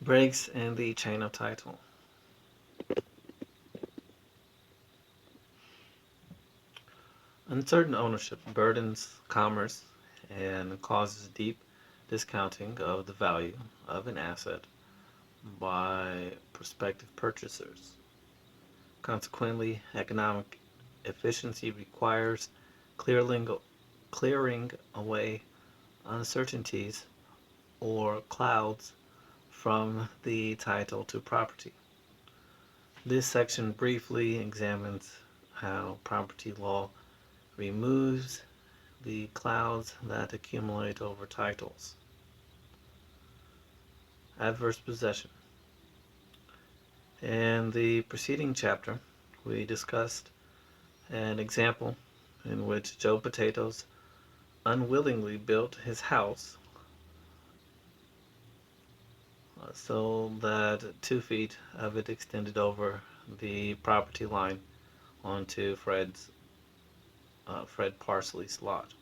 Breaks in the chain of title. Uncertain ownership burdens commerce and causes deep discounting of the value of an asset by prospective purchasers. Consequently, economic efficiency requires clearing, clearing away uncertainties or clouds from the title to property. This section briefly examines how property law removes the clouds that accumulate over titles. Adverse possession. In the preceding chapter, we discussed an example in which Joe Potatoes unwillingly built his house so that 2 feet of it extended over the property line onto Fred Parsley's lot.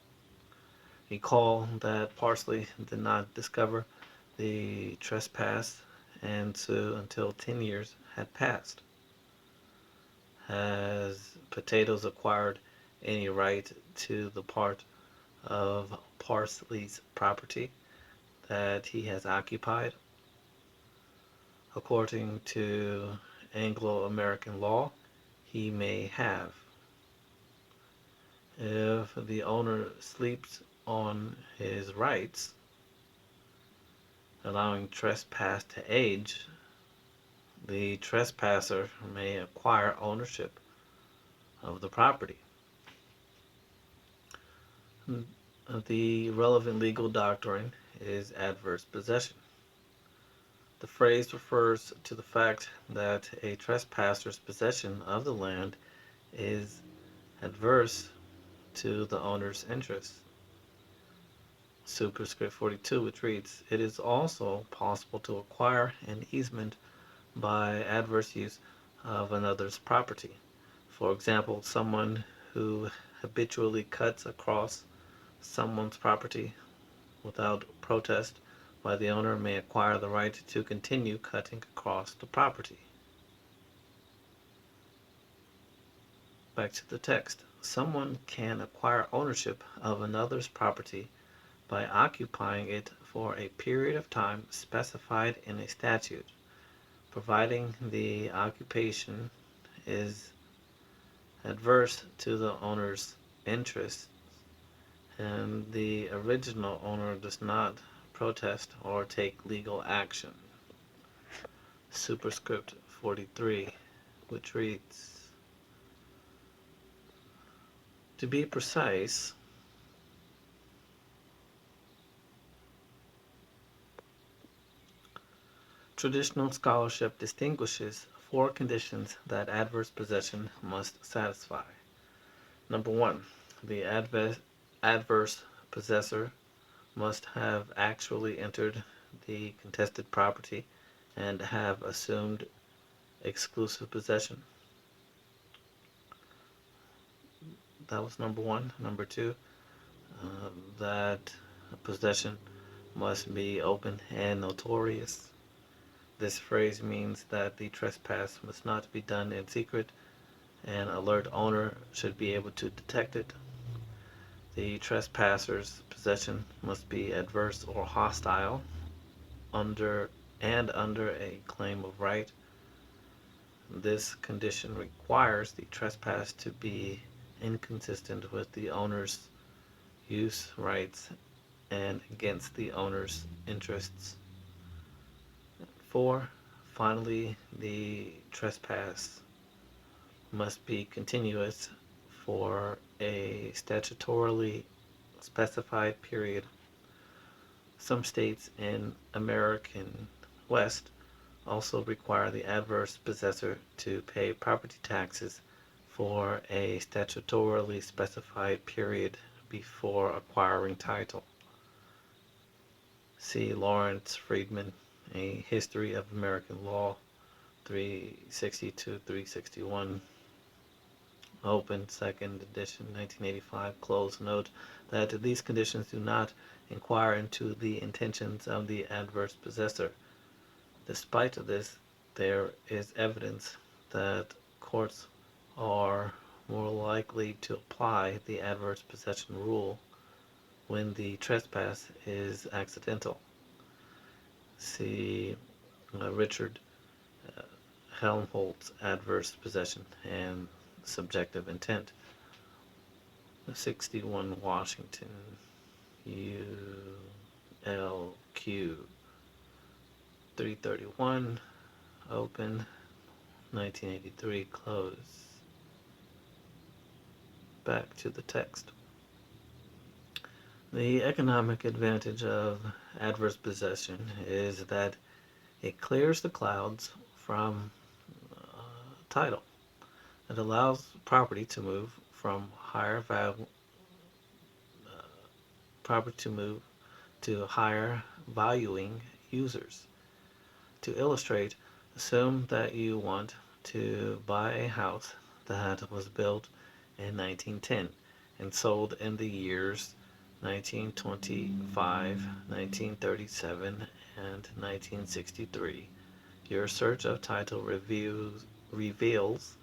Recall that Parsley did not discover the trespass and sue until 10 years had passed. Has Potatoes acquired any right to the part of Parsley's property that he has occupied? According to Anglo-American law, he may have. If the owner sleeps on his rights, allowing trespass to age, the trespasser may acquire ownership of the property. The relevant legal doctrine is adverse possession. The phrase refers to the fact that a trespasser's possession of the land is adverse to the owner's interests. Superscript 42, which reads, "It is also possible to acquire an easement by adverse use of another's property. For example, someone who habitually cuts across someone's property without protest by the owner may acquire the right to continue cutting across the property." Back to the text. Someone can acquire ownership of another's property by occupying it for a period of time specified in a statute, providing the occupation is adverse to the owner's interests and the original owner does not protest or take legal action. Superscript 43, which reads, to be precise, traditional scholarship distinguishes four conditions that adverse possession must satisfy. Number one, the adverse possessor must have actually entered the contested property and have assumed exclusive possession. That was number one. Number two, that possession must be open and notorious. This phrase means that the trespass must not be done in secret. An alert owner should be able to detect it. The trespasser's possession must be adverse or hostile under under a claim of right. This condition requires the trespass to be inconsistent with the owner's use rights and against the owner's interests. 4. Finally, the trespass must be continuous for a statutorily specified period. Some states in American West also require the adverse possessor to pay property taxes for a statutorily specified period before acquiring title. See Lawrence Freedman, A History of American Law, 360 to 361. Open, second edition, 1985. Close. Note that these conditions do not inquire into the intentions of the adverse possessor. Despite this, there is evidence that courts are more likely to apply the adverse possession rule when the trespass is accidental. See Richard Helmholtz adverse possession and subjective intent. 61 Washington ULQ 331 open 1983 close. Back to the text. The economic advantage of adverse possession is that it clears the clouds from title. It allows property to move from higher value property to move to higher valuing users. To illustrate, assume that you want to buy a house that was built in 1910 and sold in the years 1925, 1937, and 1963. Your search of title reveals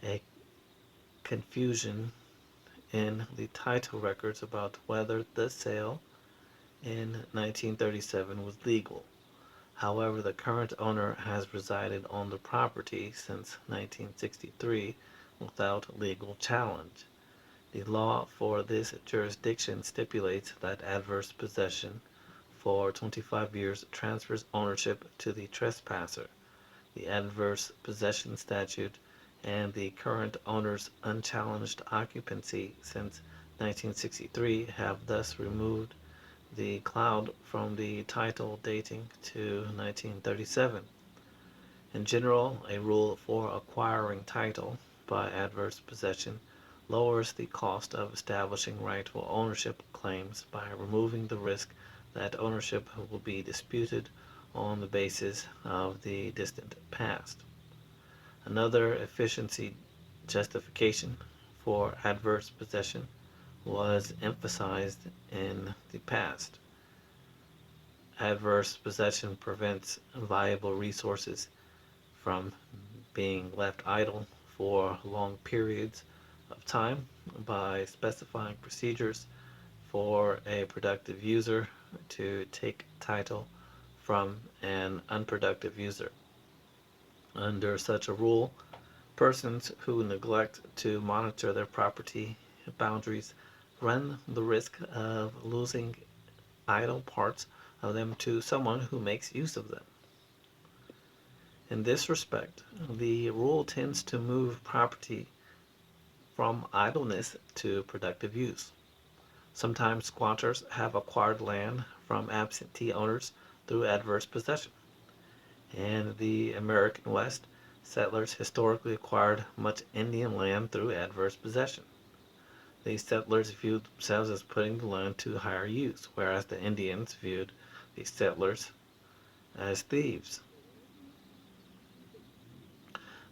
a confusion in the title records about whether the sale in 1937 was legal. However, the current owner has resided on the property since 1963 without legal challenge. The law for this jurisdiction stipulates that adverse possession for 25 years transfers ownership to the trespasser. The adverse possession statute and the current owner's unchallenged occupancy since 1963 have thus removed the cloud from the title dating to 1937. In general, a rule for acquiring title by adverse possession lowers the cost of establishing rightful ownership claims by removing the risk that ownership will be disputed on the basis of the distant past. Another efficiency justification for adverse possession was emphasized in the past. Adverse possession prevents valuable resources from being left idle for long periods of time by specifying procedures for a productive user to take title from an unproductive user. Under such a rule, persons who neglect to monitor their property boundaries run the risk of losing idle parts of them to someone who makes use of them. In this respect, the rule tends to move property from idleness to productive use. Sometimes squatters have acquired land from absentee owners through adverse possession. In the American West, settlers historically acquired much Indian land through adverse possession. These settlers viewed themselves as putting the land to higher use, whereas the Indians viewed the settlers as thieves.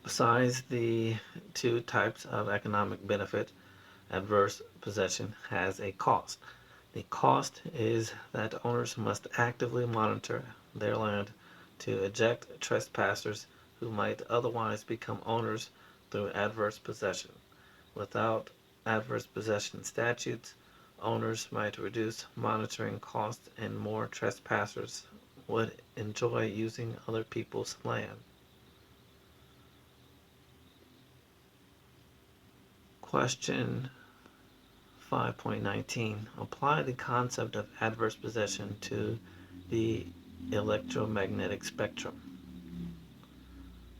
Besides the two types of economic benefit, adverse possession has a cost. The cost is that owners must actively monitor their land to eject trespassers who might otherwise become owners through adverse possession. Without adverse possession statutes, owners might reduce monitoring costs and more trespassers would enjoy using other people's land. Question 5.19. Apply the concept of adverse possession to the electromagnetic spectrum.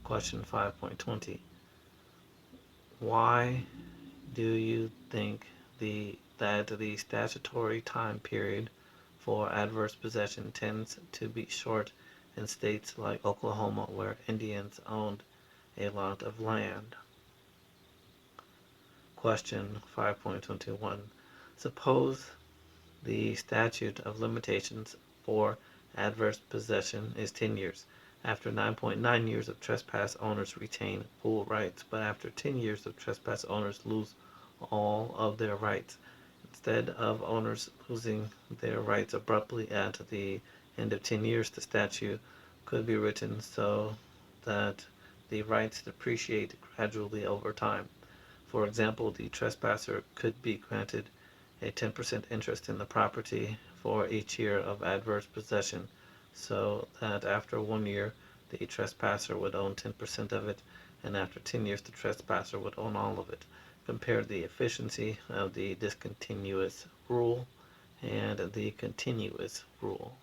Question 5.20. Why do you think that the statutory time period for adverse possession tends to be short in states like Oklahoma where Indians owned a lot of land? Question 5.21. Suppose the statute of limitations for adverse possession is 10 years. After 9.9 years of trespass, owners retain full rights, but after 10 years of trespass, owners lose all of their rights. Instead of owners losing their rights abruptly at the end of 10 years, the statute could be written so that the rights depreciate gradually over time. For example, the trespasser could be granted a 10% interest in the property for each year of adverse possession, so that after 1 year, the trespasser would own 10% of it, and after 10 years, the trespasser would own all of it. Compare the efficiency of the discontinuous rule and the continuous rule.